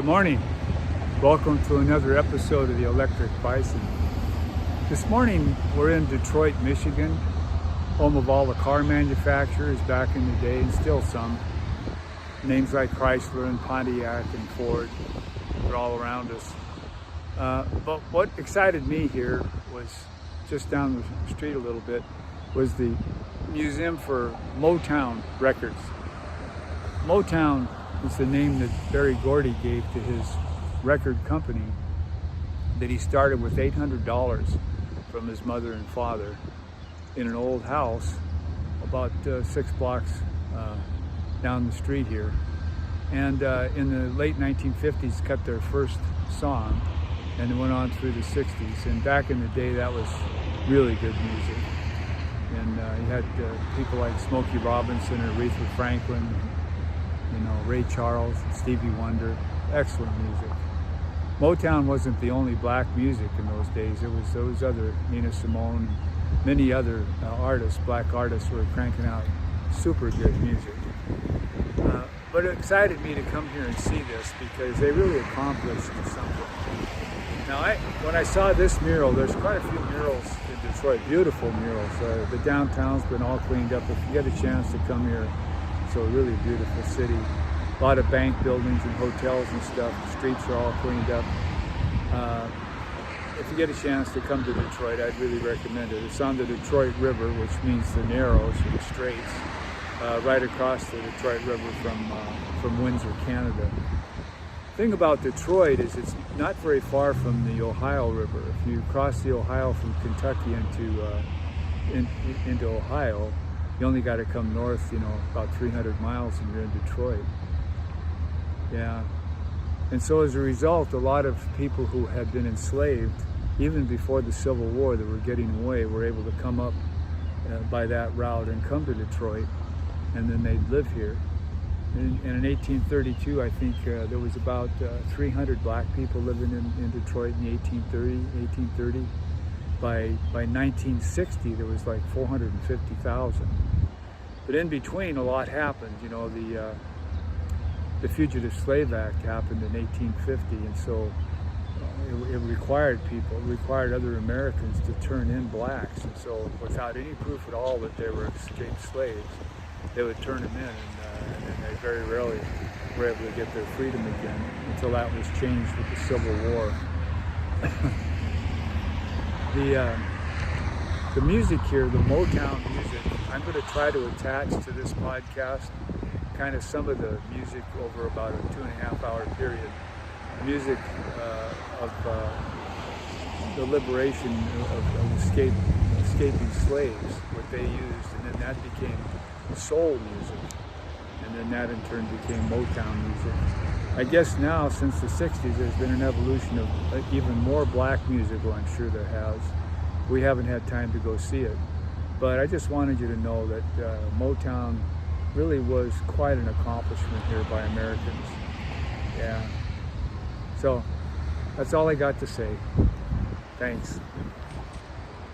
Good morning. Welcome to another episode of the Electric Bison. This morning we're in Detroit, Michigan, home of all the car manufacturers back in the day, and still some. Names like Chrysler and Pontiac and Ford are all around us. But what excited me here was just down the street a little bit was the Museum for Motown Records. Motown is the name that Berry Gordy gave to his record company that he started with $800 from his mother and father in an old house about 6 blocks down the street here. And in the late 1950s cut their first song, and it went on through the 60s. And back in the day that was really good music. And you had people like Smokey Robinson or Aretha Franklin, Ray Charles, Stevie Wonder, excellent music. Motown wasn't the only black music in those days. It was those other, Nina Simone, many other artists, black artists, were cranking out super good music. But it excited me to come here and see this because they really accomplished something. Now, when I saw this mural, there's quite a few murals in Detroit, beautiful murals. The downtown's been all cleaned up. If you get a chance to come here, it's a really beautiful city. A lot of bank buildings and hotels and stuff. The streets are all cleaned up. If you get a chance to come to Detroit, I'd really recommend it. It's on the Detroit River, which means the Narrows or the Straits, right across the Detroit River from Windsor, Canada. The thing about Detroit is it's not very far from the Ohio River. If you cross the Ohio from Kentucky into Ohio, you only got to come north, about 300 miles and you're in Detroit. Yeah. And so as a result, a lot of people who had been enslaved, even before the Civil War, that were getting away, were able to come up by that route and come to Detroit, and then they'd live here. And in 1832, I think there was about 300 black people living in Detroit in 1830. By 1960, there was like 450,000. But in between, a lot happened. The Fugitive Slave Act happened in 1850, and so it required other Americans to turn in blacks. And so without any proof at all that they were escaped slaves, they would turn them in, and they very rarely were able to get their freedom again until that was changed with the Civil War. The music here, the Motown music, I'm going to try to attach to this podcast kind of some of the music over about a 2.5 hour period. Music of the liberation of escaping slaves, what they used, and then that became soul music, and then that in turn became Motown music. I guess now, since the 60s, there's been an evolution of even more black music. Well, I'm sure there has. We haven't had time to go see it. But I just wanted you to know that Motown really was quite an accomplishment here by Americans. Yeah. So, that's all I got to say. Thanks.